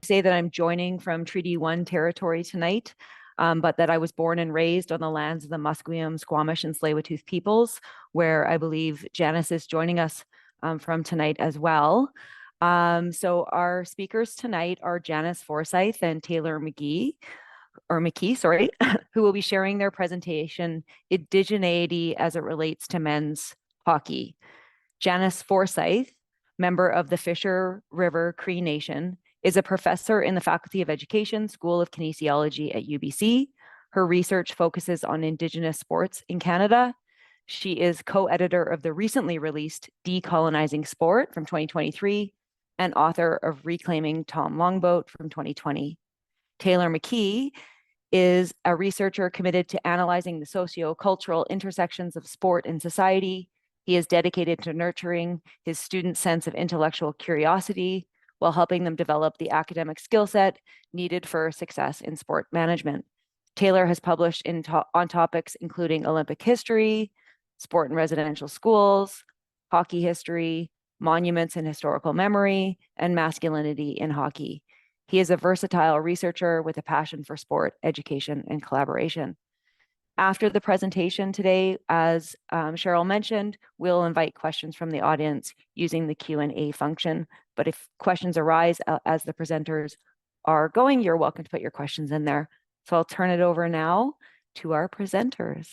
say that I'm joining from Treaty 1 territory tonight, but that I was born and raised on the lands of the Musqueam, Squamish, and Tsleil-Waututh peoples, where I believe Janice is joining us from tonight as well. So our speakers tonight are Janice Forsyth and Taylor McKee, sorry, who will be sharing their presentation, Indigeneity as it relates to men's hockey. Janice Forsyth, member of the Fisher River Cree Nation, is a professor in the Faculty of Education, School of Kinesiology at UBC. Her research focuses on Indigenous sports in Canada. She is co-editor of the recently released Decolonizing Sport from 2023 and author of Reclaiming Tom Longboat from 2020. Taylor McKee is a researcher committed to analyzing the sociocultural intersections of sport and society. He is dedicated to nurturing his students' sense of intellectual curiosity while helping them develop the academic skill set needed for success in sport management. Taylor has published on topics including Olympic history, sport in residential schools, hockey history, monuments and historical memory, and masculinity in hockey. He is a versatile researcher with a passion for sport, education, and collaboration. After the presentation today, as Cheryl mentioned, we'll invite questions from the audience using the Q&A function. But if questions arise as the presenters are going, you're welcome to put your questions in there. So I'll turn it over now to our presenters.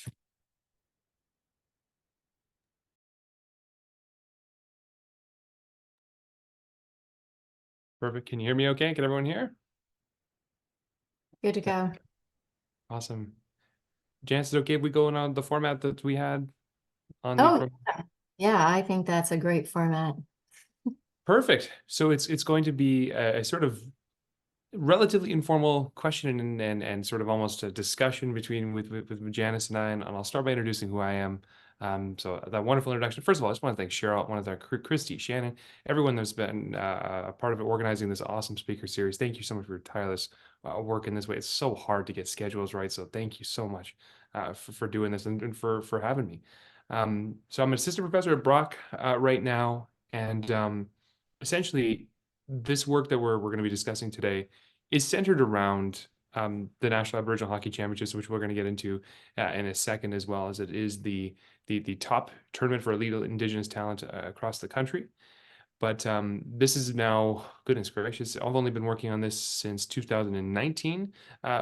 Perfect. Can you hear me okay? Can everyone hear? Good to go. Awesome. Janice, is it okay if we go on the format that we had on yeah, I think that's a great format. Perfect. So it's going to be a sort of relatively informal question and sort of almost a discussion with Janice and I, and I'll start by introducing who I am. So that wonderful introduction. First of all, I just want to thank Cheryl, one of our Christy, Shannon, everyone that's been a part of it, organizing this awesome speaker series. Thank you so much for your tireless work in this way. It's so hard to get schedules right. So thank you so much for doing this and for having me. So I'm an assistant professor at Brock right now, and essentially this work that we're going to be discussing today is centered around the National Aboriginal Hockey Championships, which we're going to get into in a second, as well as it is the top tournament for elite Indigenous talent across the country. But this is now, goodness gracious, I've only been working on this since 2019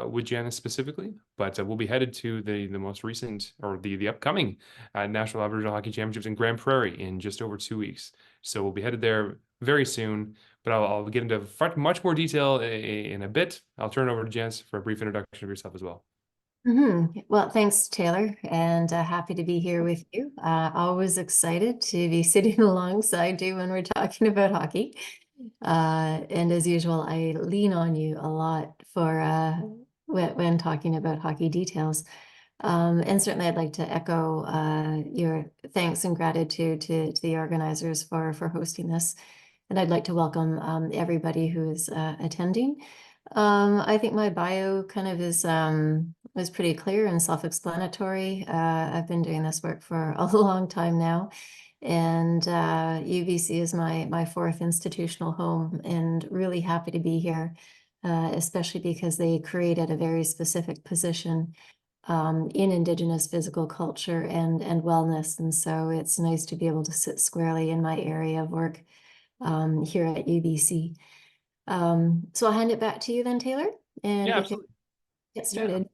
with Janice specifically, but we'll be headed to the most recent, or the upcoming National Aboriginal Hockey Championships in Grand Prairie in just over 2 weeks. So we'll be headed there very soon, but I'll get into much more detail in a bit. I'll turn it over to Janice for a brief introduction of yourself as well. Well, thanks, Taylor, and happy to be here with you. Always excited to be sitting alongside you when we're talking about hockey. And as usual, I lean on you a lot for when talking about hockey details. And certainly I'd like to echo your thanks and gratitude to the organizers for hosting this. And I'd like to welcome everybody who is attending. I think my bio kind of is pretty clear and self-explanatory. I've been doing this work for a long time now, and UBC is my fourth institutional home, and really happy to be here, especially because they created a very specific position in Indigenous physical culture and wellness, and so it's nice to be able to sit squarely in my area of work here at UBC. So I'll hand it back to you then, Taylor, and yeah, we can get started. Yeah.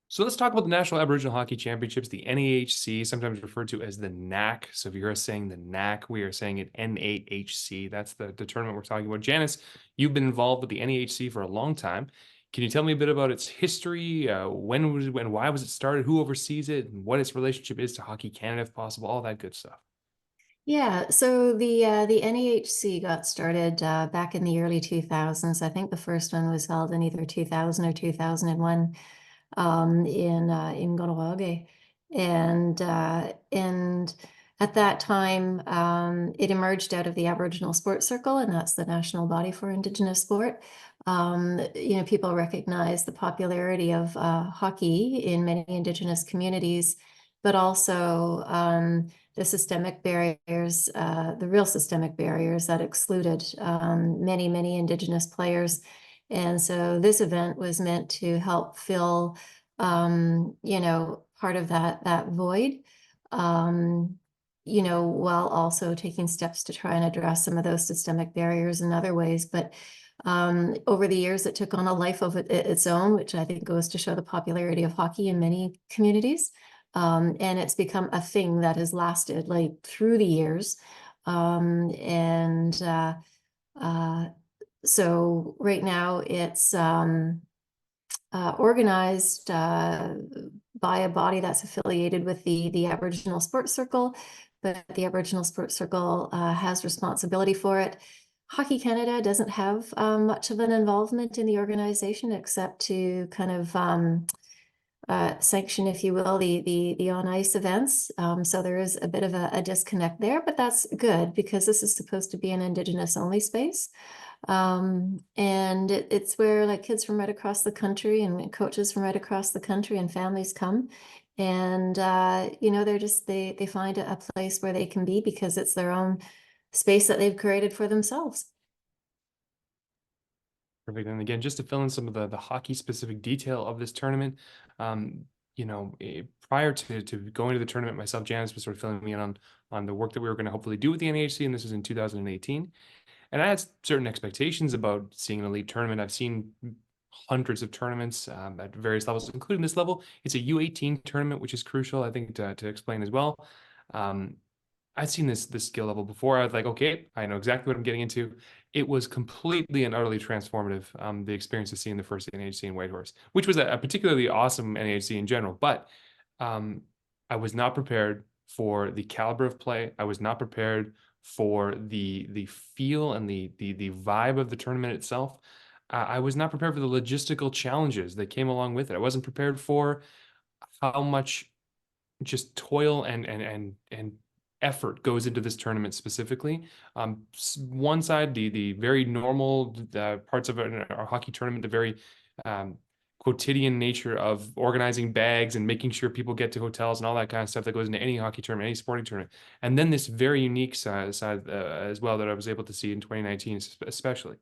So let's talk about the National Aboriginal Hockey Championships, the NAHC, sometimes referred to as the NAC. So if you hear us saying the NAC, we are saying it NAHC. That's the tournament we're talking about. Janice, you've been involved with the NAHC for a long time. Can you tell me a bit about its history? Why was it started? Who oversees it? And what its relationship is to Hockey Canada, if possible? All that good stuff. Yeah, so the NAHC got started back in the early 2000s. I think the first one was held in either 2000 or 2001 in Gonawaga, and at that time it emerged out of the Aboriginal Sports Circle, and that's the national body for Indigenous sport. People recognize the popularity of hockey in many Indigenous communities, but also the systemic barriers, the real systemic barriers that excluded many Indigenous players. And so this event was meant to help fill, you know, part of that void, you know, while also taking steps to try and address some of those systemic barriers in other ways. But over the years, it took on a life of its own, which I think goes to show the popularity of hockey in many communities. And it's become a thing that has lasted like through the years. So right now it's organized by a body that's affiliated with the Aboriginal Sports Circle, but the Aboriginal Sports Circle has responsibility for it. Hockey Canada doesn't have much of an involvement in the organization except to kind of sanction, if you will, the on ice events. So there is a bit of a disconnect there, but that's good because this is supposed to be an Indigenous only space. And it's where like kids from right across the country and coaches from right across the country and families come. And you know, they find a place where they can be because it's their own space that they've created for themselves. Perfect. And again, just to fill in some of the hockey specific detail of this tournament, you know, prior to going to the tournament, myself, Janice was sort of filling me in on the work that we were going to hopefully do with the NAHC, and this was in 2018. And I had certain expectations about seeing an elite tournament. I've seen hundreds of tournaments at various levels, including this level. It's a U18 tournament, which is crucial, I think, to explain as well. I'd seen this skill level before. I was like, okay, I know exactly what I'm getting into. It was completely and utterly transformative, the experience of seeing the first NAHC in Whitehorse, which was a particularly awesome NAHC in general. But I was not prepared for the caliber of play. I was not prepared for the feel and the vibe of the tournament itself. I was not prepared for the logistical challenges that came along with it. I wasn't prepared for how much just toil and effort goes into this tournament specifically. One side, the very normal parts of our hockey tournament, the very quotidian nature of organizing bags and making sure people get to hotels and all that kind of stuff that goes into any hockey tournament, any sporting tournament. And then this very unique side as well that I was able to see in 2019, especially.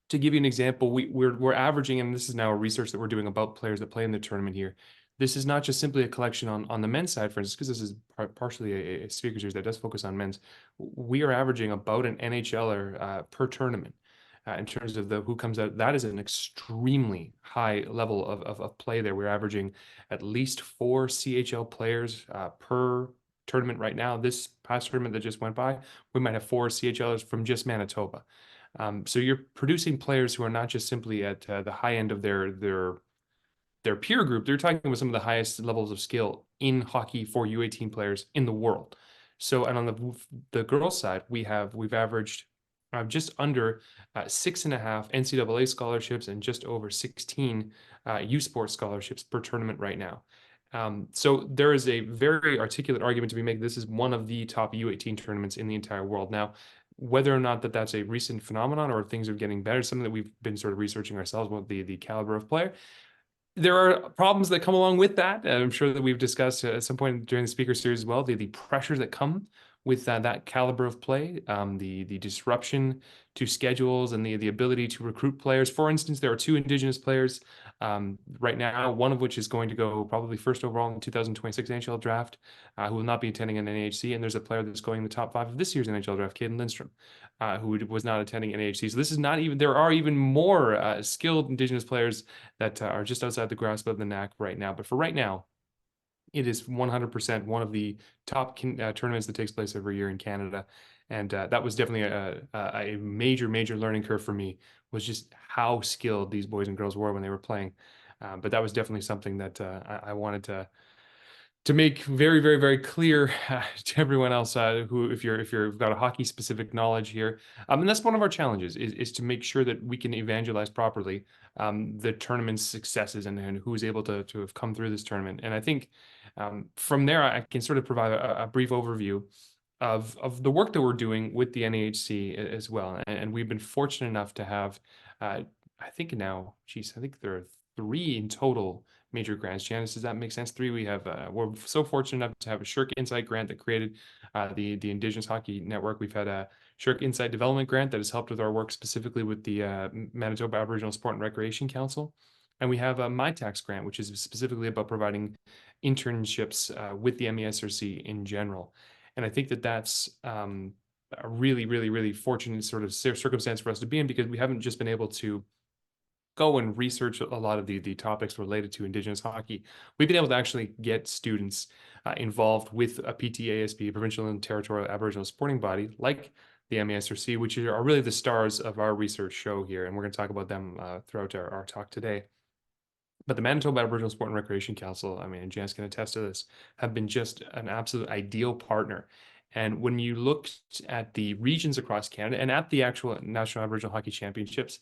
To give you an example, we're averaging, and this is now a research that we're doing about players that play in the tournament here. This is not just simply a collection on the men's side, for instance, because this is partially a speaker series that does focus on men's. We are averaging about an NHLer per tournament in terms of who comes out. That is an extremely high level of play there. We're averaging at least 4 CHL players per tournament right now. This past tournament that just went by, we might have 4 CHLers from just Manitoba. So you're producing players who are not just simply at the high end of their peer group. They're talking about some of the highest levels of skill in hockey for U18 players in the world. So, and on the girls' side, we've averaged just under 6.5 NCAA scholarships and just over 16 U Sports scholarships per tournament right now. So there is a very articulate argument to be made. This is one of the top U18 tournaments in the entire world. Now, whether or not that's a recent phenomenon or if things are getting better, something that we've been sort of researching ourselves with the caliber of player. There are problems that come along with that. I'm sure that we've discussed at some point during the speaker series as well, the pressures that come with that caliber of play, the disruption to schedules and the ability to recruit players. For instance, there are 2 Indigenous players right now, one of which is going to go probably first overall in the 2026 NHL draft, who will not be attending an NAHC. And there's a player that's going in the top 5 of this year's NHL draft, Caden Lindstrom, who was not attending NAHC. So this is not even, there are even more skilled Indigenous players that are just outside the grasp of the NAC right now. But for right now, it is 100% one of the top tournaments that takes place every year in Canada. And that was definitely a major learning curve for me, was just how skilled these boys and girls were when they were playing. But that was definitely something that I wanted to make very clear to everyone else who, if you've got a hockey specific knowledge here, and that's one of our challenges is to make sure that we can evangelize properly the tournament's successes and who's able to have come through this tournament. And I think from there I can sort of provide a brief overview of the work that we're doing with the NAHC as well. And we've been fortunate enough to have I think now, I think there are 3 in total major grants. Janice, does that make sense? 3, we have, we're so fortunate enough to have a Shirk Insight grant that created the Indigenous Hockey Network. We've had a Shirk Insight Development Grant that has helped with our work specifically with the Manitoba Aboriginal Sport and Recreation Council. And we have a MyTax grant, which is specifically about providing internships with the MESRC in general. And I think that that's a really, really, really fortunate sort of circumstance for us to be in, because we haven't just been able to go and research a lot of the topics related to Indigenous hockey. We've been able to actually get students involved with a PTASB, Provincial and Territorial Aboriginal Sporting Body, like the MESRC, which are really the stars of our research show here. And we're going to talk about them throughout our talk today. But the Manitoba Aboriginal Sport and Recreation Council, I mean, Janice can attest to this, have been just an absolute ideal partner. And when you looked at the regions across Canada and at the actual National Aboriginal Hockey Championships,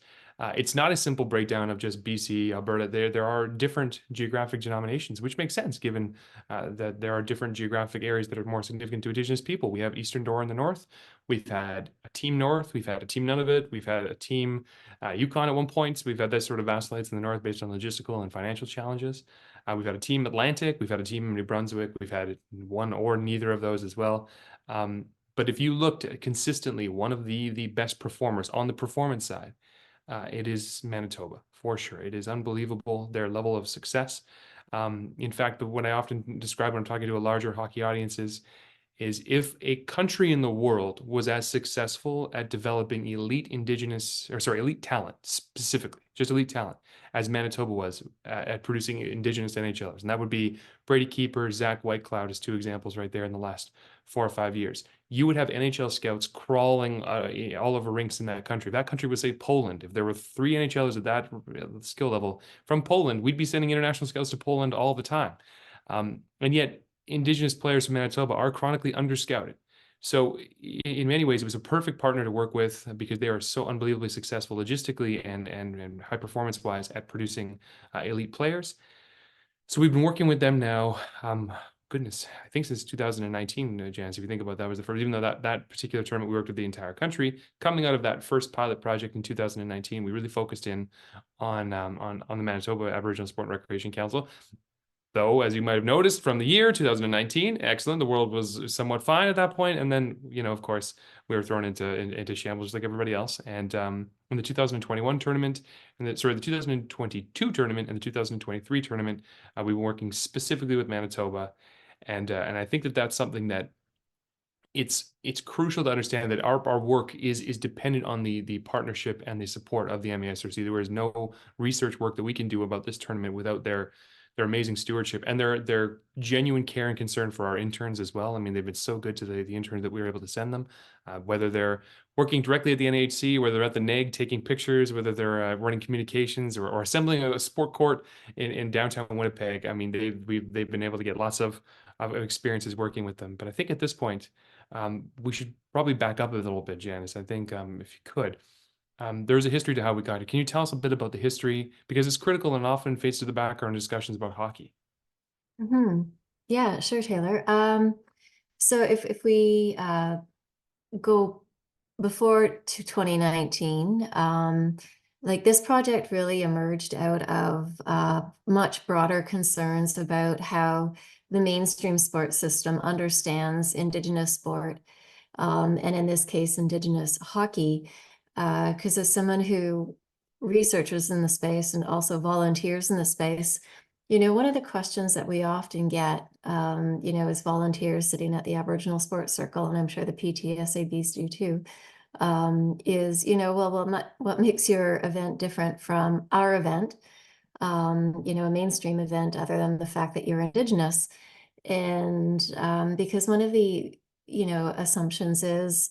it's not a simple breakdown of just BC, Alberta. There are different geographic denominations, which makes sense given that there are different geographic areas that are more significant to Indigenous people. We have Eastern Door in the north. We've had a team north. We've had a team Nunavut. We've had a team Yukon at one point. So we've had this sort of vacillates in the north based on logistical and financial challenges. We've had a team Atlantic. We've had a team New Brunswick. We've had one or neither of those as well. But if you looked at consistently, one of the best performers on the performance side, it is Manitoba, for sure. It is unbelievable, their level of success. In fact, what I often describe when I'm talking to a larger hockey audiences is if a country in the world was as successful at developing elite talent, specifically, just elite talent, as Manitoba was at producing Indigenous NHLers. And that would be Brady Keeper, Zach Whitecloud as 2 examples right there in the last 4 or 5 years. You would have NHL scouts crawling all over rinks in that country. That country would say Poland. If there were 3 NHLers at that skill level from Poland, we'd be sending international scouts to Poland all the time. And yet, Indigenous players from Manitoba are chronically underscouted. So in many ways, it was a perfect partner to work with because they are so unbelievably successful logistically and high performance wise at producing elite players. So we've been working with them now, goodness, I think since 2019, Janice, if you think about that, was the first, even though that particular tournament, we worked with the entire country. Coming out of that first pilot project in 2019, we really focused in on the Manitoba Aboriginal Sport and Recreation Council. Though, as you might have noticed from the year 2019, excellent. The world was somewhat fine at that point. And then, of course, we were thrown into shambles just like everybody else. And in the 2021 tournament, the 2022 tournament and the 2023 tournament, we were working specifically with Manitoba. And I think that that's something that it's crucial to understand that our work is dependent on the partnership and the support of the MESRC. There is no research work that we can do about this tournament without their amazing stewardship and their genuine care and concern for our interns as well. I mean, they've been so good to the interns that we were able to send them, whether they're working directly at the NHC, whether they're at the NEG taking pictures, whether they're running communications or assembling a sport court in downtown Winnipeg. I mean, they've been able to get lots of experiences working with them. But I think at this point, we should probably back up a little bit, Janice. I think if you could. There's a history to how we got here. Can you tell us a bit about the history? Because it's critical and often fades to the background in discussions about hockey. Yeah, sure, Taylor. So if we go before to 2019, like this project really emerged out of much broader concerns about how the mainstream sports system understands Indigenous sport, and in this case, Indigenous hockey. Because as someone who researches in the space and also volunteers in the space, one of the questions that we often get, as volunteers sitting at the Aboriginal Sports Circle, and I'm sure the PTSABs do too, is, what makes your event different from our event, a mainstream event, other than the fact that you're Indigenous? And because one of the, assumptions is,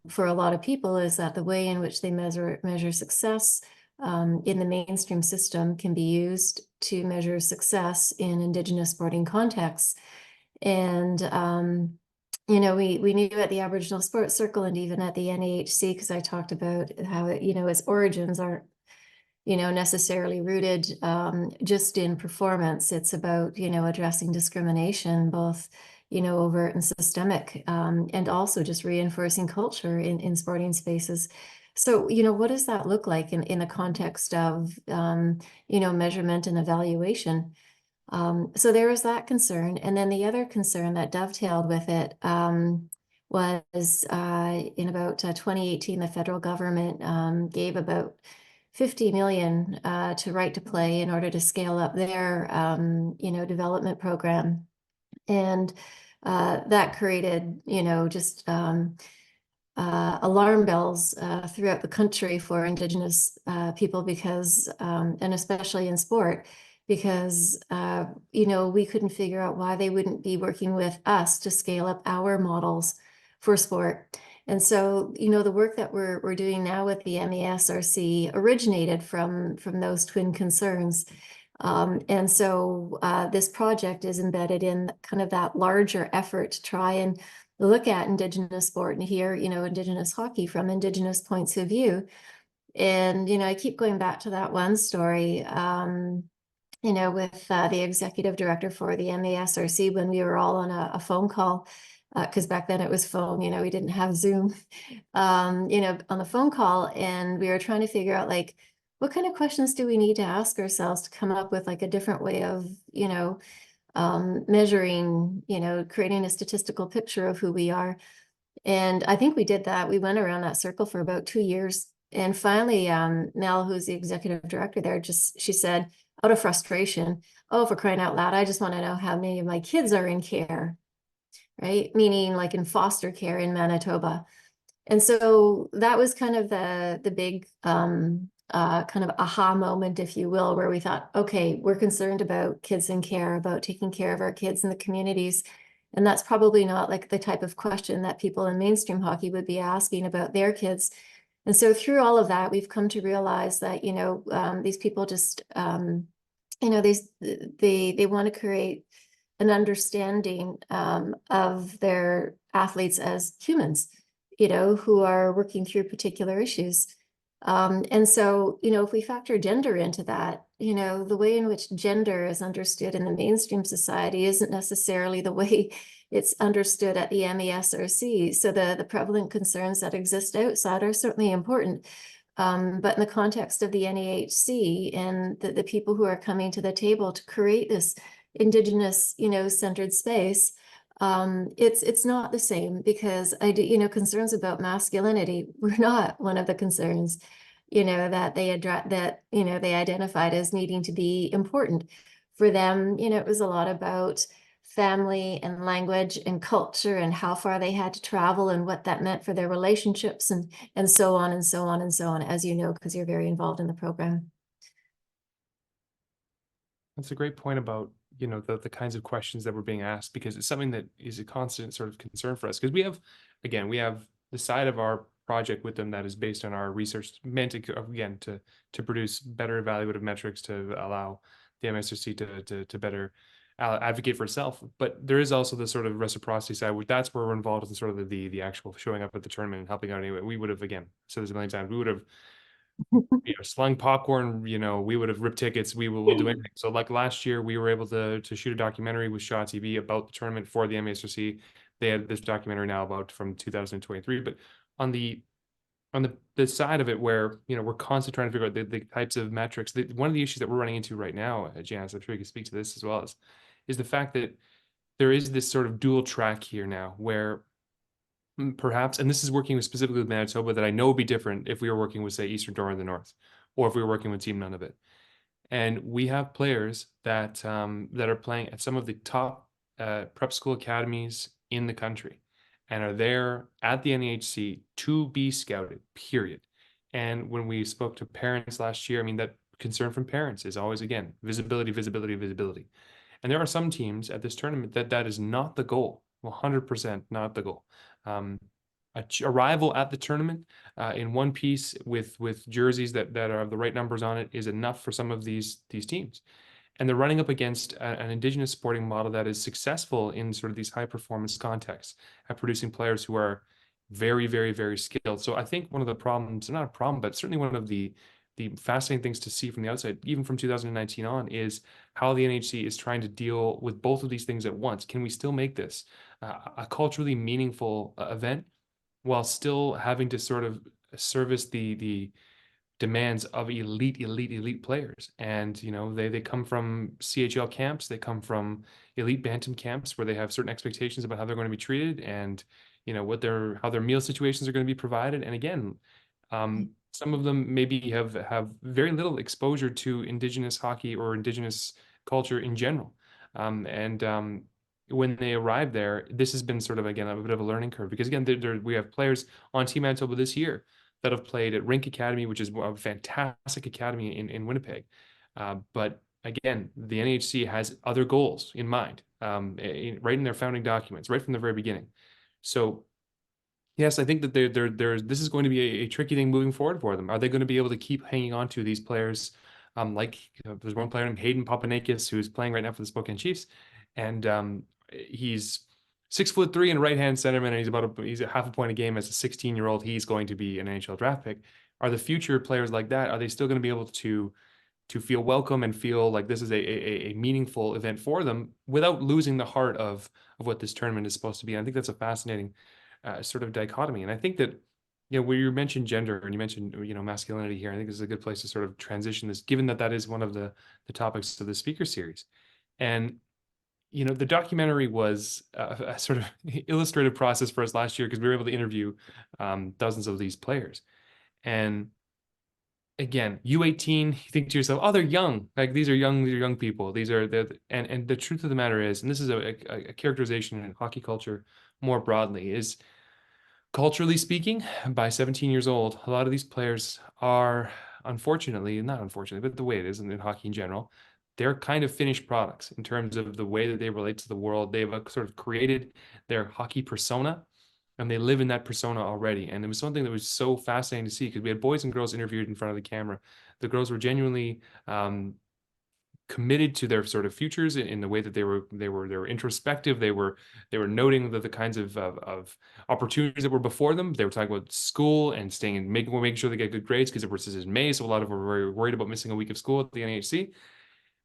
for a lot of people, is that the way in which they measure success in the mainstream system can be used to measure success in Indigenous sporting contexts. And we knew at the Aboriginal Sports Circle and even at the NAHC, because I talked about how its origins aren't necessarily rooted just in performance. It's about addressing discrimination, both overt and systemic, and also just reinforcing culture in sporting spaces. So, you know, what does that look like in the context of, you know, measurement and evaluation? So there was that concern. And then the other concern that dovetailed with it was in about 2018, the federal government gave about 50 million to Right to Play in order to scale up their, you know, development program. And that created, you know, just alarm bells throughout the country for Indigenous people because, and especially in sport, because, you know, we couldn't figure out why they wouldn't be working with us to scale up our models for sport. And so, you know, the work that we're doing now with the MASRC originated from those twin concerns. And so this project is embedded in kind of that larger effort to try and look at Indigenous sport and hear, you know, Indigenous hockey from Indigenous points of view. And, you know, I keep going back to that one story, you know, with the executive director for the MASRC when we were all on a phone call, because back then it was phone, you know, we didn't have Zoom, you know, on the phone call. And we were trying to figure out, like, what kind of questions do we need to ask ourselves to come up with like a different way of, you know, measuring, you know, creating a statistical picture of who we are. And I think we did that. We went around that circle for about 2 years. And finally, Mel, who's the executive director there, she said, out of frustration, oh, for crying out loud, I just want to know how many of my kids are in care, right? Meaning like in foster care in Manitoba. And so that was kind of the big kind of aha moment, if you will, where we thought, okay, we're concerned about kids in care, about taking care of our kids in the communities. And that's probably not like the type of question that people in mainstream hockey would be asking about their kids. And so through all of that, we've come to realize that, you know, these people just, you know, they want to create an understanding of their athletes as humans, you know, who are working through particular issues. And so, you know, if we factor gender into that, you know, the way in which gender is understood in the mainstream society isn't necessarily the way it's understood at the MASRC. So the prevalent concerns that exist outside are certainly important. But in the context of the NAHC and the people who are coming to the table to create this Indigenous, you know, centered space, it's not the same, because you know, concerns about masculinity were not one of the concerns, you know, that they address, that, you know, they identified as needing to be important for them. You know, it was a lot about family and language and culture and how far they had to travel and what that meant for their relationships and so on and so on and so on, as you know, because you're very involved in the program. That's a great point about, you know, the kinds of questions that were being asked, because it's something that is a constant sort of concern for us. Because we have the side of our project with them that is based on our research, meant to, again, to produce better evaluative metrics to allow the MSRC to better advocate for itself. But there is also the sort of reciprocity side, where that's where we're involved in sort of the actual showing up at the tournament and helping out anyway. We would have, again, said this a million times, we would have, you know, slung popcorn, you know, we would have ripped tickets, we'll do anything. So like last year, we were able to shoot a documentary with Shaw TV about the tournament for the MASRC. They had this documentary now about from 2023, but on the side of it where, you know, we're constantly trying to figure out the types of metrics. One of the issues that we're running into right now, Janice, I'm sure you can speak to this as well, is the fact that there is this sort of dual track here now where perhaps, and this is working specifically with Manitoba, that I know would be different if we were working with, say, Eastern Door in the North, or if we were working with Team Nunavut. And we have players that that are playing at some of the top prep school academies in the country and are there at the NHC to be scouted, period. And when we spoke to parents last year, I mean, that concern from parents is always, again, visibility, visibility, visibility. And there are some teams at this tournament that is not the goal, 100% not the goal. Arrival at the tournament in one piece with jerseys that are the right numbers on it is enough for some of these teams. And they're running up against an Indigenous sporting model that is successful in sort of these high performance contexts at producing players who are very, very, very skilled. So I think one of the problems, not a problem, but certainly one of the fascinating things to see from the outside, even from 2019 on, is how the NHC is trying to deal with both of these things at once. Can we still make this a culturally meaningful event while still having to sort of service the demands of elite players. And they come from CHL camps, they come from elite bantam camps where they have certain expectations about how they're going to be treated, and how their meal situations are going to be provided. And again, some of them maybe have very little exposure to Indigenous hockey or Indigenous culture in general. And when they arrive there, this has been sort of, again, a bit of a learning curve, because again, we have players on Team Manitoba this year that have played at Rink Academy, which is a fantastic academy in Winnipeg. But again, the NHC has other goals in mind, right in their founding documents, right from the very beginning. So yes, I think that this is going to be a tricky thing moving forward for them. Are they going to be able to keep hanging on to these players? There's one player named Hayden Papanakis who's playing right now for the Spokane Chiefs, and he's 6'3" and right-hand centerman, and he's a half a point a game as a 16-year-old. He's going to be an NHL draft pick. Are the future players like that? Are they still going to be able to feel welcome and feel like this is a meaningful event for them without losing the heart of what this tournament is supposed to be? And I think that's a fascinating sort of dichotomy. And I think that, where you mentioned gender and you mentioned, masculinity here, I think this is a good place to sort of transition this, given that that is one of the topics of the speaker series. And, the documentary was a sort of illustrative process for us last year, because we were able to interview dozens of these players. And again, U18, you think to yourself, oh, they're young. Like, these are young people. And the truth of the matter is, and this is a characterization in hockey culture more broadly, is culturally speaking, by 17 years old, a lot of these players are, unfortunately, not unfortunately, but the way it is in hockey in general, they're kind of finished products in terms of the way that they relate to the world. They've sort of created their hockey persona, and they live in that persona already. And it was something that was so fascinating to see, because we had boys and girls interviewed in front of the camera. The girls were genuinely committed to their sort of futures in the way that they were introspective. They were noting the kinds of opportunities that were before them. They were talking about school and staying and making sure they get good grades, because it was in May, so a lot of them were very worried about missing a week of school at the NHC.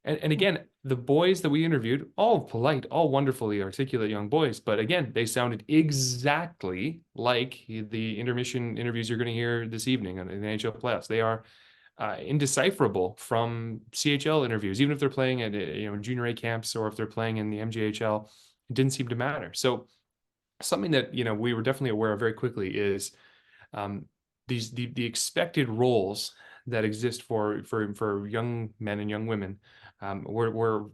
And again, the boys that we interviewed, all polite, all wonderfully articulate young boys, but again, they sounded exactly like the intermission interviews you're going to hear this evening in the NHL playoffs. They are indecipherable from CHL interviews, even if they're playing at junior A camps, or if they're playing in the MJHL. It didn't seem to matter. So something that we were definitely aware of very quickly is the expected roles that exist for young men and young women were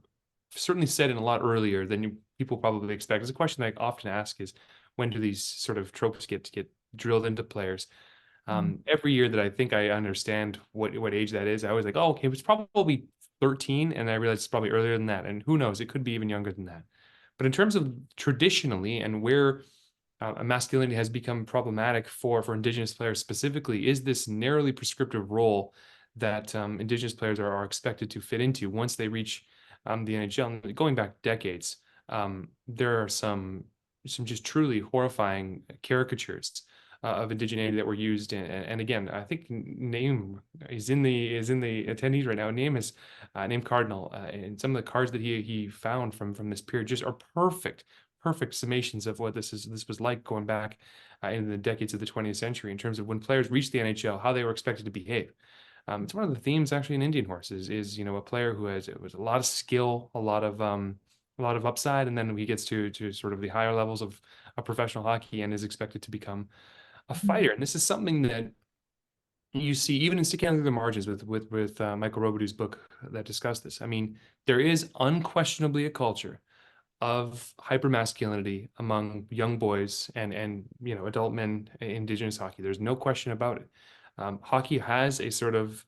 certainly set in a lot earlier than people probably expect. It's a question that I often ask, is when do these sort of tropes get drilled into players? Every year that I think I understand what age that is, I was like, oh, okay, it was probably 13, and I realized it's probably earlier than that, and who knows, it could be even younger than that. But in terms of traditionally, and where masculinity has become problematic for Indigenous players specifically, is this narrowly prescriptive role that Indigenous players are expected to fit into once they reach the NHL. And going back decades, there are some just truly horrifying caricatures of indigeneity that were used, and again, I think name is in the attendees right now. Name is name Cardinal, and some of the cards that he found from this period just are perfect summations of what this was like going back in the decades of the 20th century, in terms of when players reached the NHL, how they were expected to behave. It's one of the themes actually in Indian Horses, is a player who has a lot of skill, a lot of upside, and then he gets to sort of the higher levels of professional hockey and is expected to become a fighter. And this is something that you see even in Sticking Out Through the Margins with Michael Robidoux' book that discussed this. I mean, there is unquestionably a culture of hypermasculinity among young boys and adult men in Indigenous hockey. There's no question about it. Hockey has a sort of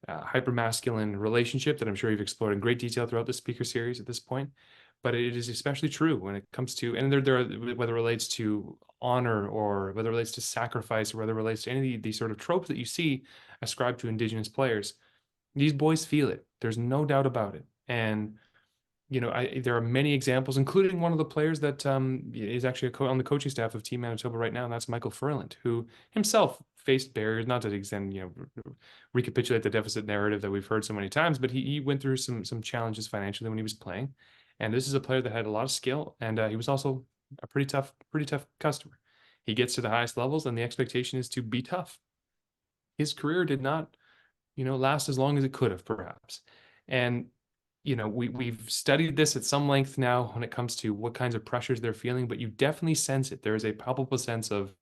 hypermasculine relationship that I'm sure you've explored in great detail throughout the speaker series at this point. But it is especially true when it comes to, and there are, whether it relates to honor, or whether it relates to sacrifice, or whether it relates to any of the sort of tropes that you see ascribed to Indigenous players, these boys feel it. There's no doubt about it. And there are many examples, including one of the players that is actually on the coaching staff of Team Manitoba right now, and that's Michael Furland, who himself faced barriers, not to the extent, recapitulate the deficit narrative that we've heard so many times, but he went through some challenges financially when he was playing. And this is a player that had a lot of skill, and he was also a pretty tough customer. He gets to the highest levels, and the expectation is to be tough. his career did not, last as long as it could have, perhaps. And we've studied this at some length now when it comes to what kinds of pressures they're feeling, but you definitely sense it. There is a palpable sense of,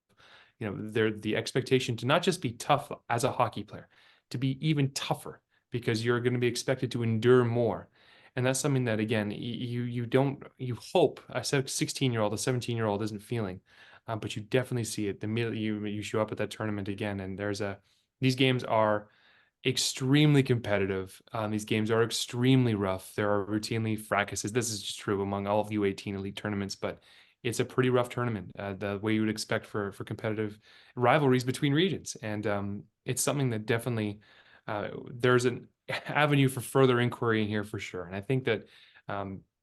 the expectation to not just be tough as a hockey player, to be even tougher, because you're going to be expected to endure more. And that's something that, again, you hope a 16-year-old, a 17-year-old isn't feeling, but you definitely see it the minute you show up at that tournament again. And these games are extremely competitive. These games are extremely rough. There are routinely fracases. This is just true among all of U18 elite tournaments, but it's a pretty rough tournament, the way you would expect for competitive rivalries between regions. And it's something that definitely there's an avenue for further inquiry in here for sure. And I think that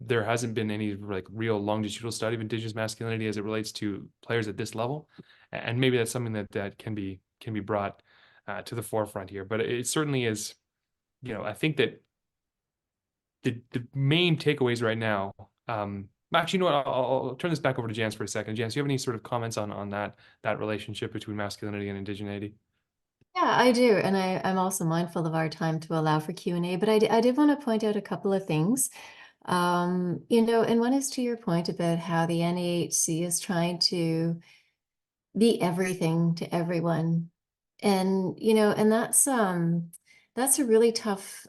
there hasn't been any like real longitudinal study of Indigenous masculinity as it relates to players at this level, and maybe that's something that can be brought to the forefront here. But it certainly is, I think that the main takeaways right now, actually, you know what, I'll turn this back over to Janice for a second. Janice, do you have any sort of comments on that relationship between masculinity and indigeneity? Yeah, I do. And I'm also mindful of our time to allow for Q&A, but I did want to point out a couple of things. And one is to your point about how the NAHC is trying to be everything to everyone. And, and that's a really tough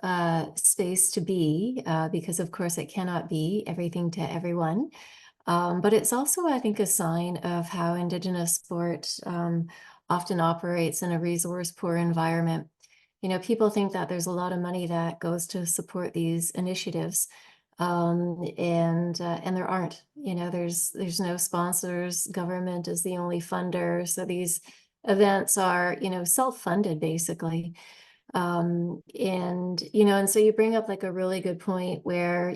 space to be, because of course it cannot be everything to everyone. But it's also, I think, a sign of how Indigenous sport often operates in a resource-poor environment. People think that there's a lot of money that goes to support these initiatives, and there aren't. There's no sponsors. Government is the only funder, so these events are, self-funded basically. And so you bring up like a really good point where,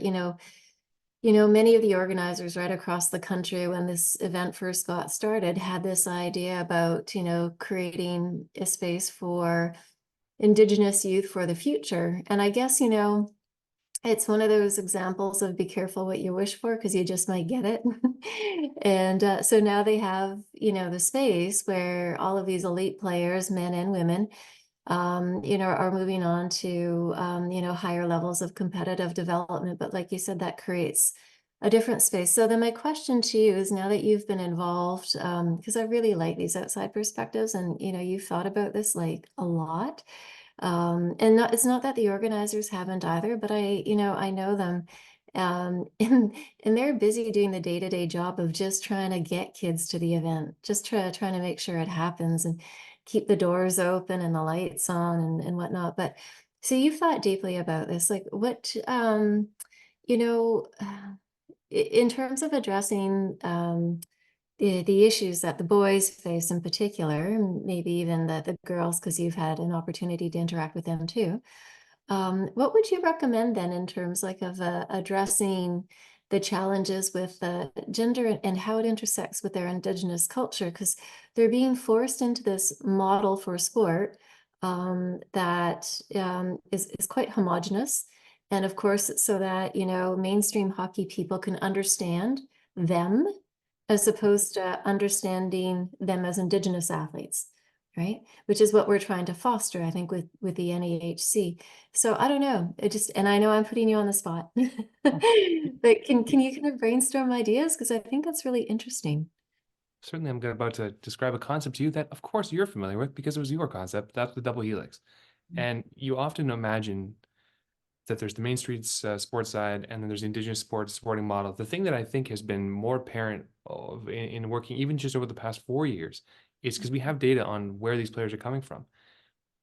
many of the organizers right across the country, when this event first got started, had this idea about, creating a space for Indigenous youth for the future. And I guess, it's one of those examples of be careful what you wish for, because you just might get it. And so now they have, the space where all of these elite players, men and women, are moving on to, higher levels of competitive development. But like you said, that creates a different space. So then my question to you is, now that you've been involved, because I really like these outside perspectives, and, you've thought about this like a lot. It's not that the organizers haven't either, but I know them. And they're busy doing the day-to-day job of just trying to get kids to the event, just trying to make sure it happens and keep the doors open and the lights on and whatnot. But so you've thought deeply about this, like what, in terms of addressing the issues that the boys face in particular, and maybe even the girls, because you've had an opportunity to interact with them too. What would you recommend then in terms like of addressing the challenges with gender and how it intersects with their Indigenous culture? Because they're being forced into this model for sport that is quite homogenous. And of course, so that, mainstream hockey people can understand them, as opposed to understanding them as Indigenous athletes, right? Which is what we're trying to foster, I think, with the NAHC. So I don't know, and I know I'm putting you on the spot, but can you kind of brainstorm ideas? Because I think that's really interesting. Certainly, I'm about to describe a concept to you that, of course, you're familiar with because it was your concept. That's the double helix. And you often imagine that there's the Main Street's sports side, and then there's the Indigenous sporting model. The thing that I think has been more apparent in working even just over the past 4 years is because we have data on where these players are coming from.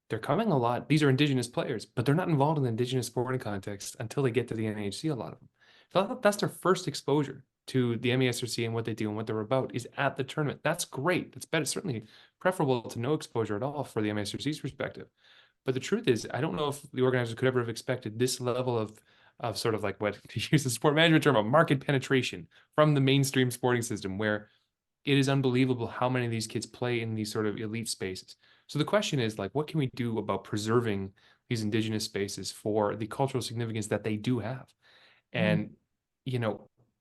They're coming a lot. These are Indigenous players, but they're not involved in the Indigenous sporting context until they get to the NHC, a lot of them. So that's their first exposure to the MASRC and what they do and what they're about is at the tournament. That's great. That's better, certainly preferable to no exposure at all for the MASRC's perspective. But the truth is, I don't know if the organizers could ever have expected this level of sort of like what, to use the sport management term, of market penetration from the mainstream sporting system, where it is unbelievable how many of these kids play in these sort of elite spaces. So the question is, like, what can we do about preserving these Indigenous spaces for the cultural significance that they do have? And,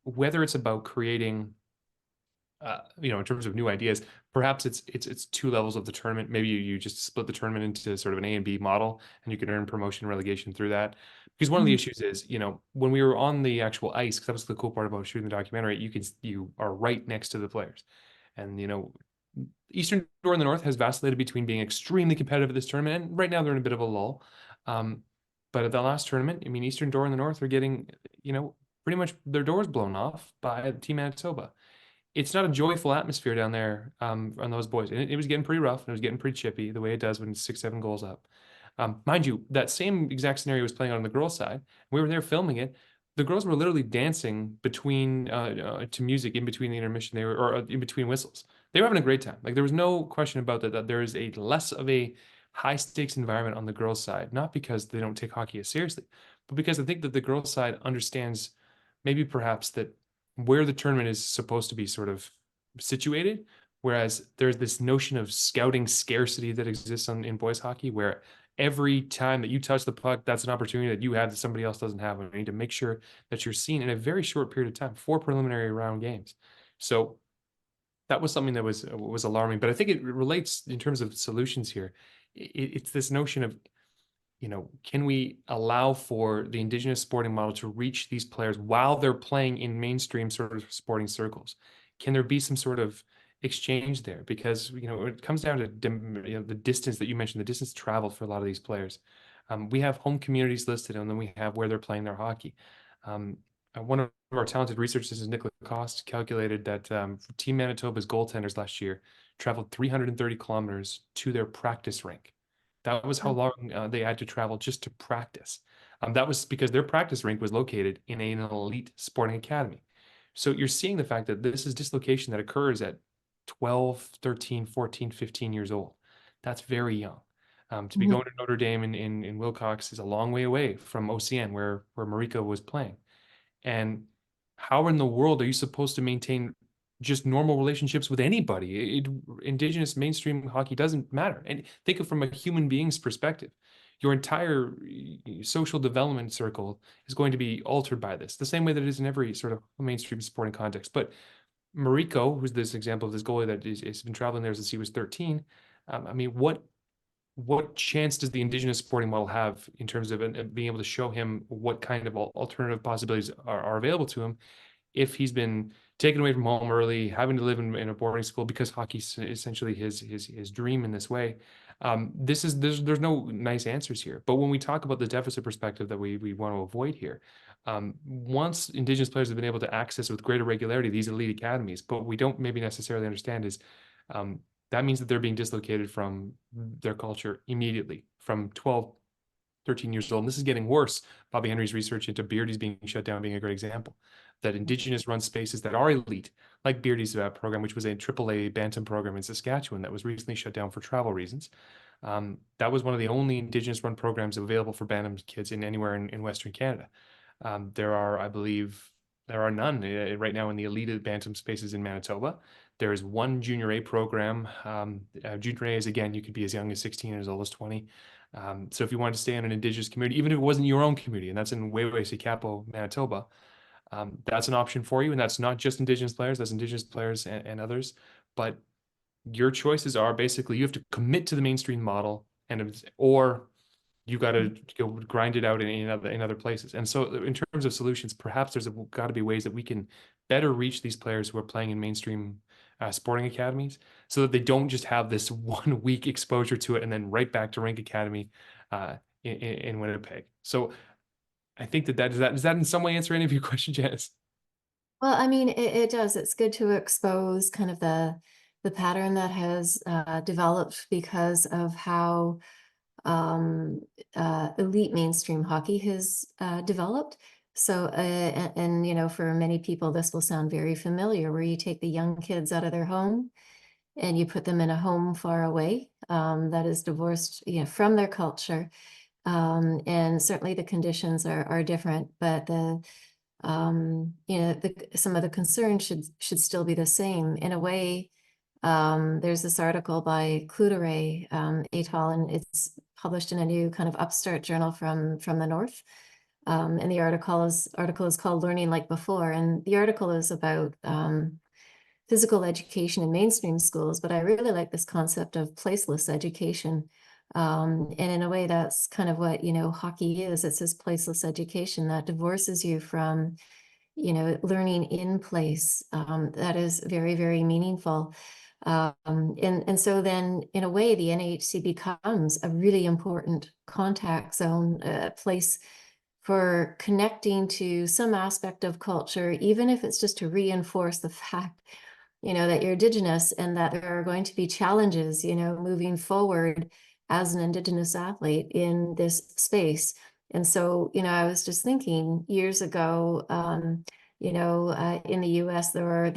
whether it's about creating, in terms of new ideas, Perhaps it's two levels of the tournament. Maybe you just split the tournament into sort of an A and B model, and you can earn promotion and relegation through that. Because one of the issues is, when we were on the actual ice, because that was the cool part about shooting the documentary, you are right next to the players. And Eastern Door in the North has vacillated between being extremely competitive at this tournament, and right now they're in a bit of a lull. But at the last tournament, I mean, Eastern Door in the North are getting, pretty much their doors blown off by Team Manitoba. It's not a joyful atmosphere down there on those boys. And it was getting pretty rough, and it was getting pretty chippy, the way it does when it's 6-7 goals up. Mind you, that same exact scenario was playing out on the girls' side. We were there filming it. The girls were literally dancing between to music in between the intermission. Or in between whistles. They were having a great time. Like, there was no question about that there is a less of a high stakes environment on the girls' side, not because they don't take hockey as seriously, but because I think that the girls' side understands maybe perhaps that where the tournament is supposed to be sort of situated, whereas there's this notion of scouting scarcity that exists in boys hockey, where every time that you touch the puck, that's an opportunity that you have that somebody else doesn't have. And you need to make sure that you're seen in a very short period of time, 4 preliminary round games. So that was something that was alarming, but I think it relates in terms of solutions here. It's this notion of, can we allow for the Indigenous sporting model to reach these players while they're playing in mainstream sort of sporting circles? Can there be some sort of exchange there? Because, it comes down to the distance that you mentioned, the distance traveled for a lot of these players. We have home communities listed, and then we have where they're playing their hockey. One of our talented researchers, Nick Lacoste, calculated that Team Manitoba's goaltenders last year traveled 330 kilometers to their practice rink. That was how long they had to travel just to practice. That was because their practice rink was located in an elite sporting academy. So you're seeing the fact that this is dislocation that occurs at 12, 13, 14, 15 years old. That's very young. To be going to Notre Dame in Wilcox is a long way away from OCN, where Mariko was playing. And how in the world are you supposed to maintain just normal relationships with anybody? Indigenous mainstream hockey doesn't matter. And think of from a human being's perspective. Your entire social development circle is going to be altered by this, the same way that it is in every sort of mainstream sporting context. But Mariko, who's this example of this goalie that has been traveling there since he was 13, I mean, what chance does the Indigenous sporting model have in terms of being able to show him what kind of alternative possibilities are available to him if he's been taken away from home early, having to live in a boarding school because hockey's essentially his dream in this way? There's no nice answers here. But when we talk about the deficit perspective that we want to avoid here, once Indigenous players have been able to access with greater regularity these elite academies, but what we don't maybe necessarily understand is that means that they're being dislocated from their culture immediately from 12, 13 years old. And this is getting worse. Bobby Henry's research into Beardy's being shut down being a great example. That Indigenous run spaces that are elite, like Beardy's program, which was a AAA Bantam program in Saskatchewan that was recently shut down for travel reasons. That was one of the only Indigenous run programs available for Bantam kids anywhere in Western Canada. There are none right now in the elite Bantam spaces in Manitoba. There is one Junior A program. Junior A is, again, you could be as young as 16 and as old as 20. So if you wanted to stay in an Indigenous community, even if it wasn't your own community, and that's in Weway-Sikapo, Manitoba, that's an option for you. And that's not just Indigenous players, that's Indigenous players and others. But your choices are basically you have to commit to the mainstream model, or you got to go grind it out in other places. And so in terms of solutions, perhaps there's got to be ways that we can better reach these players who are playing in mainstream sporting academies so that they don't just have this 1 week exposure to it and then right back to Rink Academy in Winnipeg. So I think does that in some way answer any of your questions, Janice? Well, I mean, it does. It's good to expose kind of the pattern that has developed because of how elite mainstream hockey has developed. So, and for many people, this will sound very familiar, where you take the young kids out of their home and you put them in a home far away that is divorced, from their culture. And certainly the conditions are different, but some of the concerns should still be the same in a way. There's this article by Cloutier et al., and it's published in a new kind of upstart journal from the North. And the article is called Learning Like Before. And the article is about physical education in mainstream schools, but I really like this concept of placeless education. And in a way, that's kind of what, hockey is. It's this placeless education that divorces you from, learning in place. That is very, very meaningful. And so then, in a way, the NHC becomes a really important contact zone, place for connecting to some aspect of culture, even if it's just to reinforce the fact, that you're Indigenous and that there are going to be challenges, moving forward as an Indigenous athlete in this space. And so, I was just thinking years ago, in the US, there are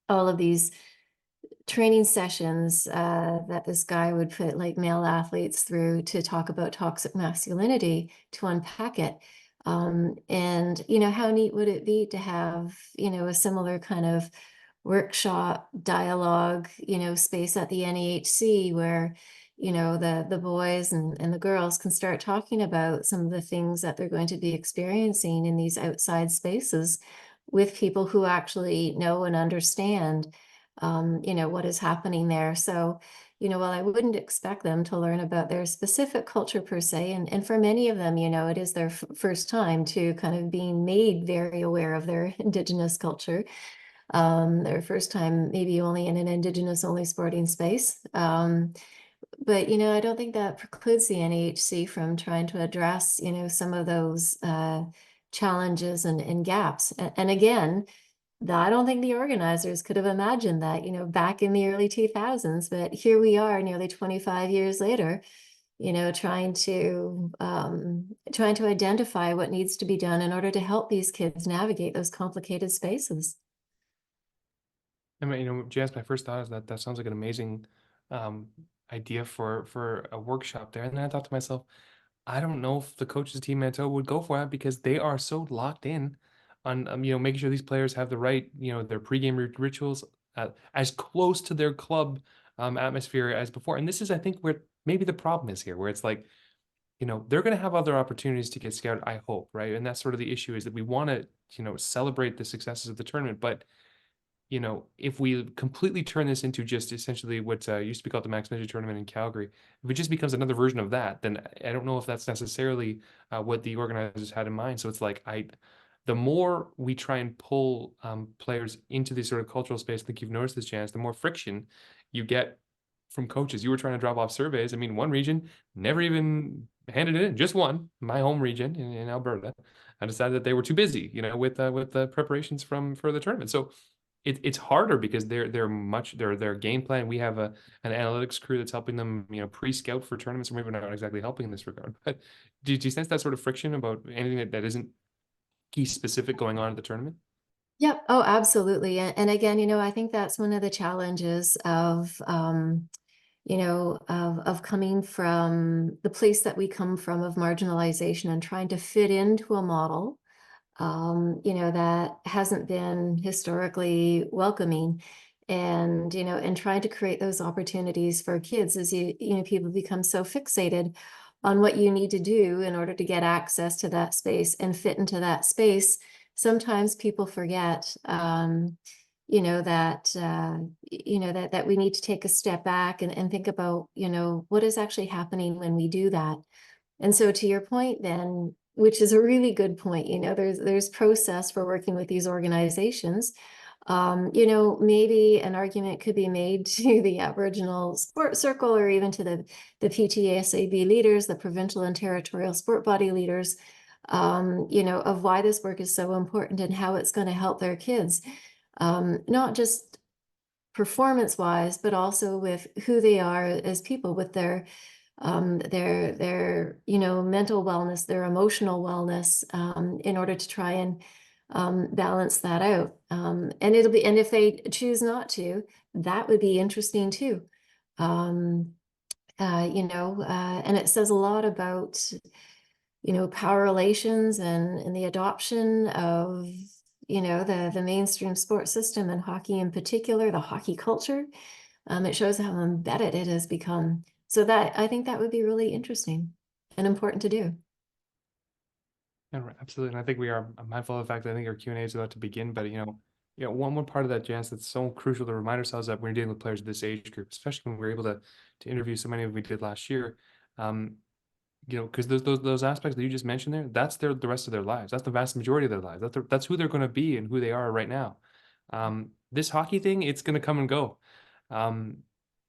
all of these training sessions that this guy would put like male athletes through to talk about toxic masculinity, to unpack it. And, how neat would it be to have, a similar kind of workshop dialogue, space at the NEHC where, the boys and the girls can start talking about some of the things that they're going to be experiencing in these outside spaces with people who actually know and understand what is happening there. So, while I wouldn't expect them to learn about their specific culture per se, and for many of them, it is their first time to kind of being made very aware of their Indigenous culture, their first time maybe only in an Indigenous only sporting space. But, I don't think that precludes the NEHC from trying to address, some of those challenges and gaps. And again, I don't think the organizers could have imagined that, back in the early 2000s, but here we are nearly 25 years later, trying to identify what needs to be done in order to help these kids navigate those complicated spaces. I mean, Janice, my first thought is that sounds like an amazing idea for a workshop there. And then I thought to myself, I don't know if the coaches team Manitoba would go for that because they are so locked in on making sure these players have the right their pregame rituals as close to their club atmosphere as before. And this is, I think, where maybe the problem is here, where it's like they're going to have other opportunities to get scouted, I hope, right? And that's sort of the issue, is that we want to celebrate the successes of the tournament, but if we completely turn this into just essentially what used to be called the Masculinity tournament in Calgary, if it just becomes another version of that, then I don't know if that's necessarily what the organizers had in mind. So it's like, the more we try and pull players into this sort of cultural space, I think you've noticed this, Janice, the more friction you get from coaches. You were trying to drop off surveys. I mean, one region never even handed it in, just one, my home region in Alberta. I decided that they were too busy, with the preparations for the tournament. So it's harder because their game plan. We have an analytics crew that's helping them, pre-scout for tournaments, or maybe not exactly helping in this regard. But do you sense that sort of friction about anything that isn't key specific going on at the tournament? Yep. Oh, absolutely. And again, I think that's one of the challenges of, of coming from the place that we come from, of marginalization, and trying to fit into a model that hasn't been historically welcoming, and and trying to create those opportunities for kids, as people become so fixated on what you need to do in order to get access to that space and fit into that space. Sometimes people forget that we need to take a step back and think about what is actually happening when we do that. And so, to your point then, which is a really good point, there's process for working with these organizations. Maybe an argument could be made to the Aboriginal Sport Circle, or even to the PTSAB leaders, the provincial and territorial sport body leaders, of why this work is so important and how it's going to help their kids, not just performance-wise, but also with who they are as people, with their mental wellness, their emotional wellness, in order to try and balance that out. And if they choose not to, that would be interesting too. And it says a lot about, power relations and the adoption of, the mainstream sports system, and hockey in particular, the hockey culture. It shows how embedded it has become. So I think that would be really interesting and important to do. Yeah, absolutely. And I think we are mindful of the fact that I think our Q&A is about to begin, but Yeah, one part of that, Janice, that's so crucial to remind ourselves that when we're dealing with players of this age group, especially when we're able to interview so many of them we did last year, because those aspects that you just mentioned there, that's the rest of their lives. That's the vast majority of their lives. That's who they're going to be and who they are right now. This hockey thing, it's going to come and go.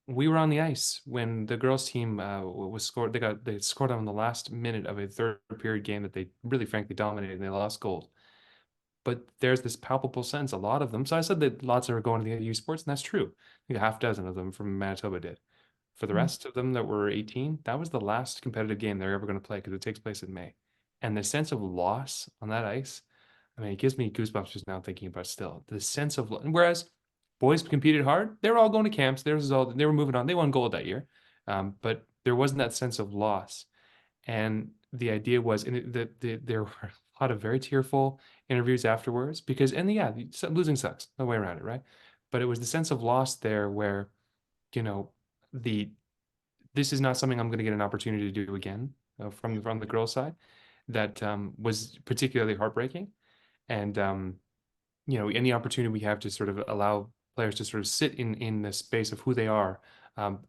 We were on the ice when the girls' team was scored. They scored on the last minute of a third period game that they really, frankly, dominated, and they lost gold. But there's this palpable sense, a lot of them. So I said that lots are going to the U Sports, and that's true. I think a half dozen of them from Manitoba did. For the rest of them that were 18, that was the last competitive game they're ever going to play because it takes place in May. And the sense of loss on that ice, I mean, it gives me goosebumps just now thinking about still. The sense of, whereas boys competed hard, they were all going to camps, they were moving on, they won gold that year. But there wasn't that sense of loss. And the idea was, that there were a lot of very tearful interviews afterwards because, and yeah, losing sucks, no way around it, right? But it was the sense of loss there where, you know, this is not something I'm going to get an opportunity to do again from the girls' side. That was particularly heartbreaking, and any opportunity we have to sort of allow players to sort of sit in the space of who they are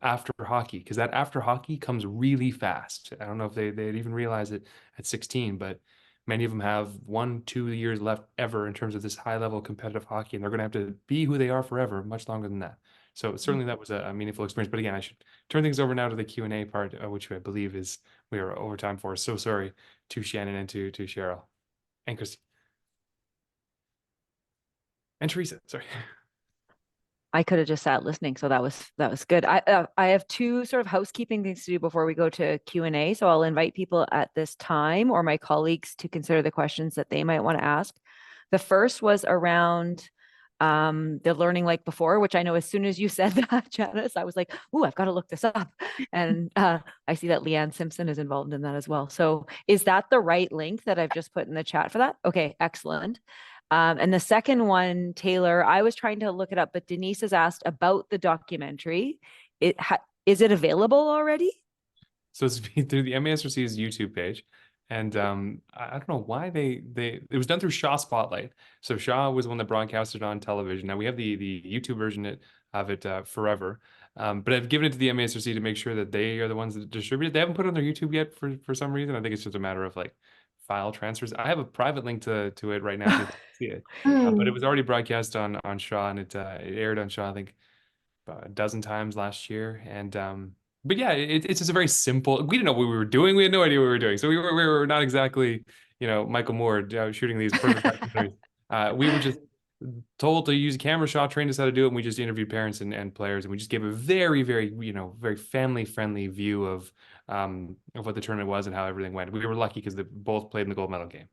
after hockey, because that after hockey comes really fast. I don't know if they'd even realize it at 16, but many of them have 1-2 years left ever in terms of this high level competitive hockey, and they're going to have to be who they are forever, much longer than that. So certainly that was a meaningful experience. But again, I should turn things over now to the Q&A part, which I believe is we are over time for. So sorry to Shannon and to Cheryl and Christy and Teresa. Sorry. I could have just sat listening, so that was good. I have two sort of housekeeping things to do before we go to Q&A. So I'll invite people at this time or my colleagues to consider the questions that they might want to ask. The first was around the learning like before, which I know as soon as you said that, Janice, I was like, "Ooh, I've got to look this up." And I see that Leanne Simpson is involved in that as well. So is that the right link that I've just put in the chat for that? Okay, excellent. And the second one, Taylor, I was trying to look it up, but Denise has asked about the documentary. Is it available already? So it's through the MASRC's YouTube page. And I don't know why it was done through Shaw Spotlight. So Shaw was the one that broadcasted on television. Now we have the YouTube version of it forever. But I've given it to the MASRC to make sure that they are the ones that distribute it. They haven't put it on their YouTube yet for some reason. I think it's just a matter of like file transfers. I have a private link to it right now to see it. But it was already broadcast on Shaw, and it aired on Shaw, I think, about a dozen times last year. And but yeah, it's just a very simple. We didn't know what we were doing. We had no idea what we were doing. So we were not exactly, Michael Moore shooting these perfect documentaries. We were just told to use a camera shot, trained us how to do it, and we just interviewed parents and players, and we just gave a very, very, very family friendly view of what the tournament was and how everything went. We were lucky because they both played in the gold medal game.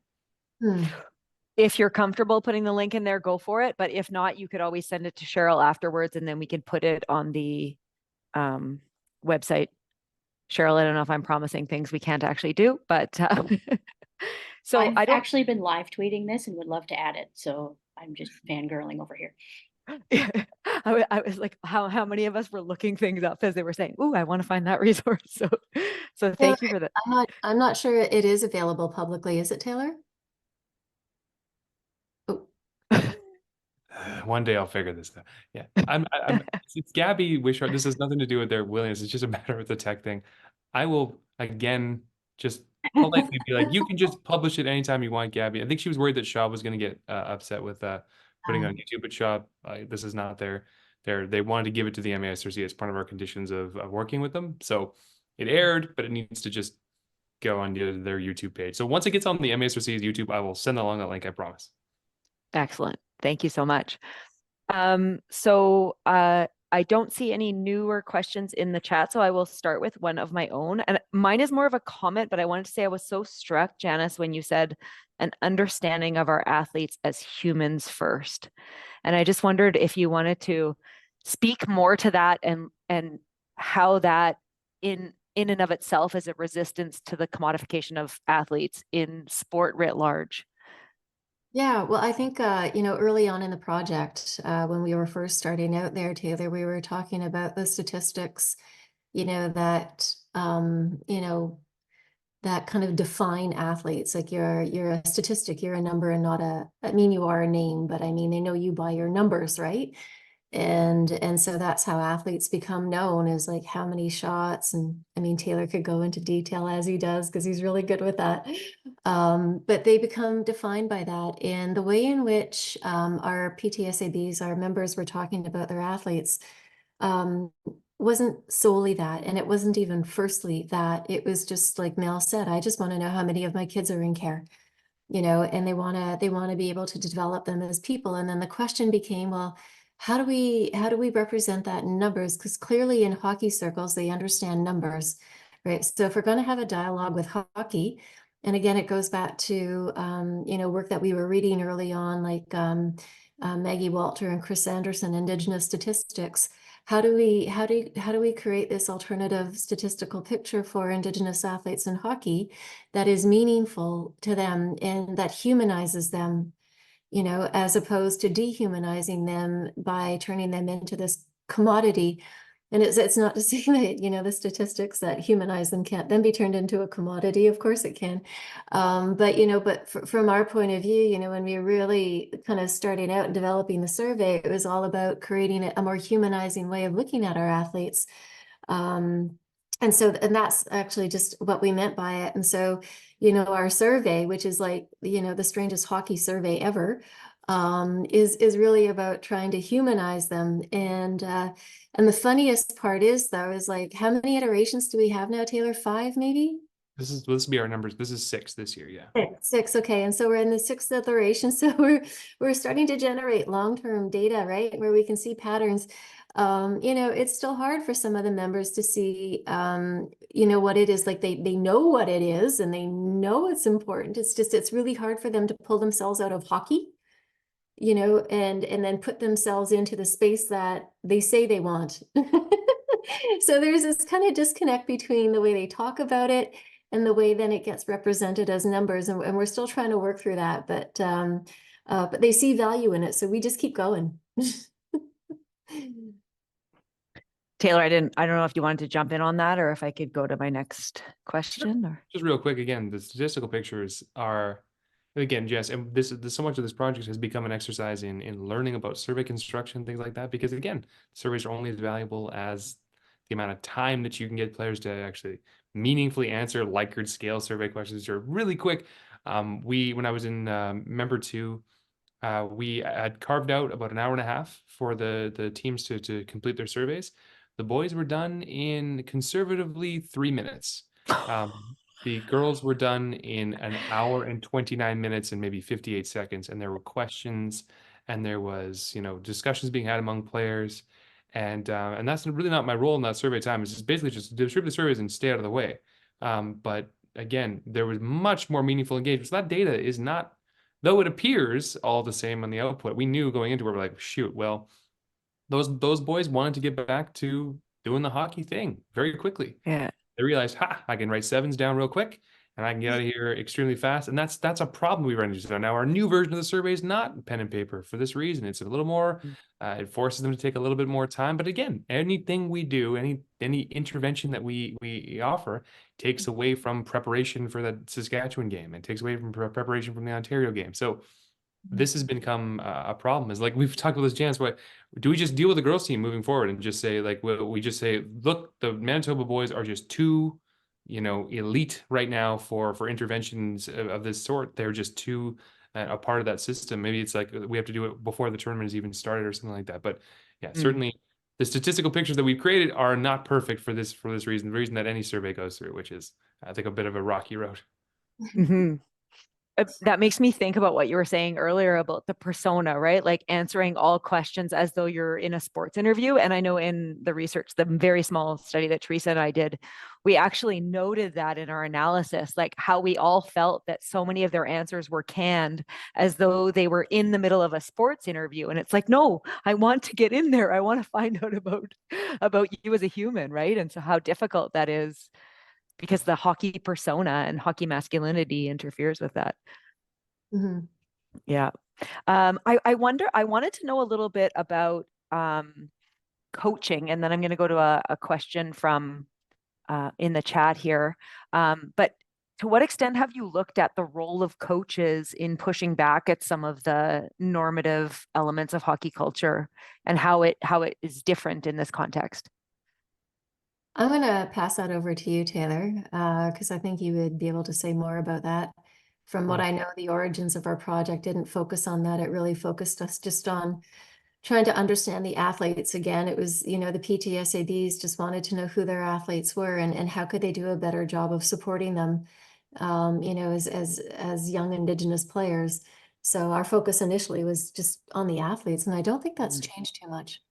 If you're comfortable putting the link in there, go for it. But if not, you could always send it to Cheryl afterwards, and then we can put it on the website. Cheryl, I don't know if I'm promising things we can't actually do, but so I've actually been live tweeting this and would love to add it. So I'm just fangirling over here. I was like, how many of us were looking things up as they were saying, "Ooh, I want to find that resource." So thank you for that. I'm not sure it is available publicly. Is it, Taylor? One day I'll figure this out. Yeah, it's Gabby Wishart. This has nothing to do with their willingness. It's just a matter of the tech thing. I will again just politely be like, you can just publish it anytime you want, Gabby. I think she was worried that Shaw was going to get upset with putting it on YouTube, but Shaw, this is not they wanted to give it to the MASRC as part of our conditions of working with them. So it aired, but it needs to just go on their YouTube page. So once it gets on the MASRC's YouTube, I will send along that link. I promise. Excellent. Thank you so much. I don't see any newer questions in the chat, so I will start with one of my own. And mine is more of a comment, but I wanted to say I was so struck, Janice, when you said an understanding of our athletes as humans first. And I just wondered if you wanted to speak more to that and how that in and of itself is a resistance to the commodification of athletes in sport writ large. Yeah, well, I think, early on in the project, when we were first starting out there, Taylor, we were talking about the statistics, that, that kind of define athletes. Like you're a statistic, you're a number and not I mean, you are a name, but I mean, they know you by your numbers, right? And so that's how athletes become known, is like how many shots. And I mean, Taylor could go into detail as he does, because he's really good with that. But they become defined by that. And the way in which our PTSABs, our members, were talking about their athletes wasn't solely that. And it wasn't even firstly that. It was just like Mel said, I just want to know how many of my kids are in care, and they want to be able to develop them as people. And then the question became, well, how do we represent that in numbers? Because clearly in hockey circles, they understand numbers, right? So if we're going to have a dialogue with hockey, and again, it goes back to, work that we were reading early on, like Maggie Walter and Chris Anderson, Indigenous statistics. How do we create this alternative statistical picture for Indigenous athletes in hockey that is meaningful to them and that humanizes them, as opposed to dehumanizing them by turning them into this commodity? And it's not to say that, the statistics that humanize them can't then be turned into a commodity. Of course it can. But from our point of view, when we were really kind of starting out and developing the survey, it was all about creating a more humanizing way of looking at our athletes. And that's actually just what we meant by it. And so, our survey, which is like, the strangest hockey survey ever, is really about trying to humanize them. And the funniest part is, though, is like, how many iterations do we have now, Taylor? 5, maybe? This will be our numbers. This is 6 this year. Yeah. Six. Okay. And so we're in the 6th iteration. So we're starting to generate long-term data, right? Where we can see patterns. It's still hard for some of the members to see, what it is. Like they know what it is and they know it's important. It's really hard for them to pull themselves out of hockey, and then put themselves into the space that they say they want. So there's this kind of disconnect between the way they talk about it and the way then it gets represented as numbers. And we're still trying to work through that, but they see value in it. So we just keep going. Taylor, I don't know if you wanted to jump in on that or if I could go to my next question. Or Just real quick, again, the statistical pictures are, again, Jess, and this so much of this project has become an exercise in learning about survey construction, things like that, because again, surveys are only as valuable as the amount of time that you can get players to actually meaningfully answer Likert scale survey questions, which are really quick. When I was in member 2, we had carved out about an hour and a half for the teams to complete their surveys. The boys were done in conservatively 3 minutes. The girls were done in an hour and 29 minutes and maybe 58 seconds. And there were questions and there was, discussions being had among players. And that's really not my role in that survey time. It's just basically just distribute the surveys and stay out of the way. But again, there was much more meaningful engagement. So that data is not, though it appears all the same on the output, we knew going into it, we're like, shoot, well, those boys wanted to get back to doing the hockey thing very quickly. yeah. They realized, I can write 7s down real quick and I can get out of here extremely fast. And that's a problem we run into. So now our new version of the survey is not pen and paper for this reason. It's a little more, it forces them to take a little bit more time. But again, anything we do, any intervention that we offer takes away from preparation for the Saskatchewan game and takes away from preparation from the Ontario game. So this has become a problem. Is like we've talked about this, Janice. What do we just deal with the girls team moving forward and just say, like, we just say, look, the Manitoba boys are just too, elite right now for interventions of this sort. They're just too a part of that system. Maybe it's like we have to do it before the tournament has even started or something like that. But yeah, certainly the statistical pictures that we've created are not perfect for this reason. The reason that any survey goes through, which is I think a bit of a rocky road. Mm-hmm. That makes me think about what you were saying earlier about the persona, right? Like answering all questions as though you're in a sports interview. And I know in the research, the very small study that Teresa and I did, we actually noted that in our analysis, like how we all felt that so many of their answers were canned as though they were in the middle of a sports interview. And it's like, no, I want to get in there. I want to find out about you as a human, right? And so how difficult that is, because the hockey persona and hockey masculinity interferes with that. Mm-hmm. Yeah. I wanted to know a little bit about coaching, and then I'm going to go to a question from in the chat here. But To what extent have you looked at the role of coaches in pushing back at some of the normative elements of hockey culture and how it is different in this context? I'm going to pass that over to you, Taylor, because I think you would be able to say more about that. From what I know, the origins of our project didn't focus on that. It really focused us just on trying to understand the athletes. Again, it was, the PTSABs just wanted to know who their athletes were and how could they do a better job of supporting them, as young Indigenous players. So our focus initially was just on the athletes, and I don't think that's changed too much.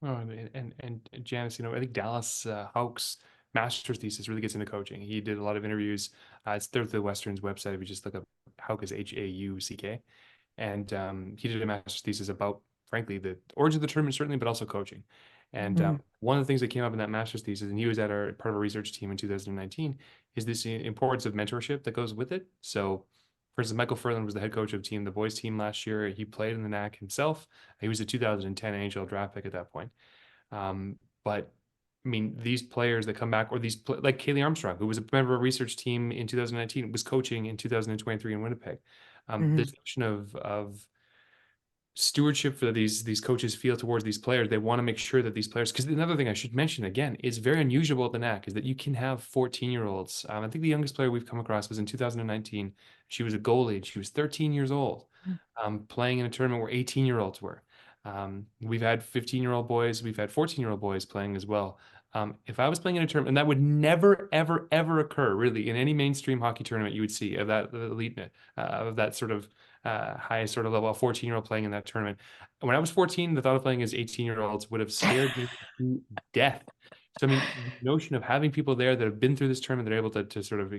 Oh, and Janice, I think Dallas Houck's master's thesis really gets into coaching. He did a lot of interviews. It's through the Western's website. If you just look up Houck, is Hauck, and he did a master's thesis about, frankly, the origin of the tournament certainly, but also coaching. And one of the things that came up in that master's thesis, and he was at part of our research team in 2019, is this importance of mentorship that goes with it. So, for instance, Michael Furlan was the head coach of the boys team last year. He played in the NAC himself. He was a 2010 NHL draft pick at that point. But I mean, these players that come back, or like Kaylee Armstrong, who was a member of our research team in 2019, was coaching in 2023 in Winnipeg. This notion of stewardship that these coaches feel towards these players. They want to make sure that these players, because another thing I should mention again is very unusual at the NAC is that you can have 14-year-olds. I think the youngest player we've come across was in 2019. She was a goalie. She was 13 years old, playing in a tournament where 18-year-olds were. We've had 15-year-old boys. We've had 14-year-old boys playing as well. If I was playing in a tournament, and that would never, ever, ever occur really in any mainstream hockey tournament you would see of that elite, of that sort of highest sort of level, a 14-year-old playing in that tournament. When I was 14, the thought of playing as 18-year-olds would have scared me to death. So, I mean, the notion of having people there that have been through this tournament, they're able to sort of,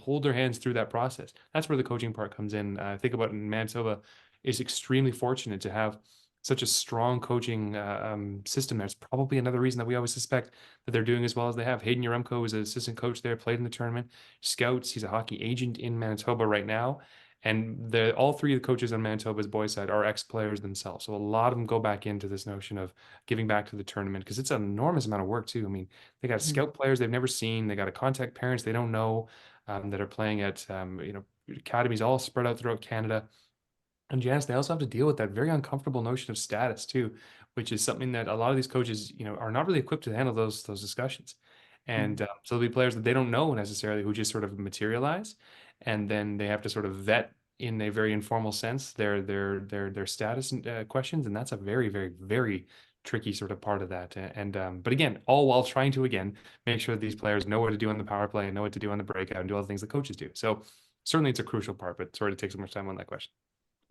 hold their hands through that process. That's where the coaching part comes in. Think about it, in Manitoba is extremely fortunate to have such a strong coaching system. There's probably another reason that we always suspect that they're doing as well as they have. Hayden Yaremko is an assistant coach there, played in the tournament. Scouts, he's a hockey agent in Manitoba right now. And all three of the coaches on Manitoba's boys side are ex-players themselves. So a lot of them go back into this notion of giving back to the tournament because it's an enormous amount of work too. I mean, they got scout players they've never seen. They got to contact parents they don't know that are playing at academies all spread out throughout Canada. And Janice, they also have to deal with that very uncomfortable notion of status too, which is something that a lot of these coaches, are not really equipped to handle those discussions. And so there'll be players that they don't know necessarily who just sort of materialize, and then they have to sort of vet in a very informal sense their status questions, and that's a very, very, very tricky sort of part of that. But again, all while trying to make sure that these players know what to do on the power play and know what to do on the breakout and do all the things the coaches do. So certainly it's a crucial part, but sorry to take so much time on that question.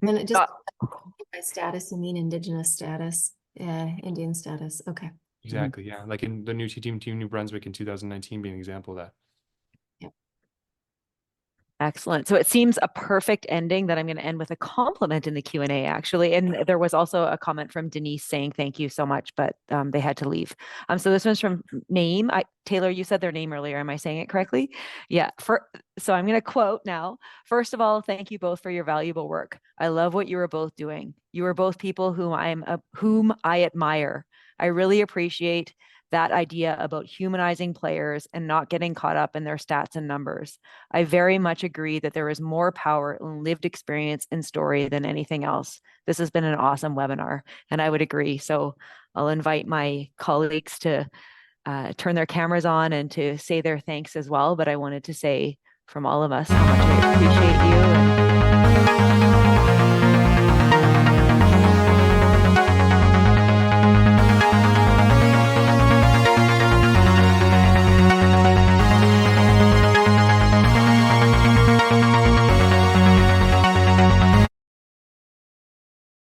And then it just by status, you mean Indigenous status, Indian status. Okay. Exactly. Yeah. Like in the new team New Brunswick in 2019 being an example of that. Excellent. So it seems a perfect ending that I'm going to end with a compliment in the Q&A, actually. And there was also a comment from Denise saying thank you so much, but they had to leave. So this one's from Naeem. Taylor, you said their name earlier. Am I saying it correctly? Yeah. So I'm going to quote now. First of all, thank you both for your valuable work. I love what you are both doing. You are both people whom I admire. I really appreciate that idea about humanizing players and not getting caught up in their stats and numbers. I very much agree that there is more power in lived experience and story than anything else. This has been an awesome webinar, and I would agree. So I'll invite my colleagues to turn their cameras on and to say their thanks as well. But I wanted to say from all of us how much I appreciate you.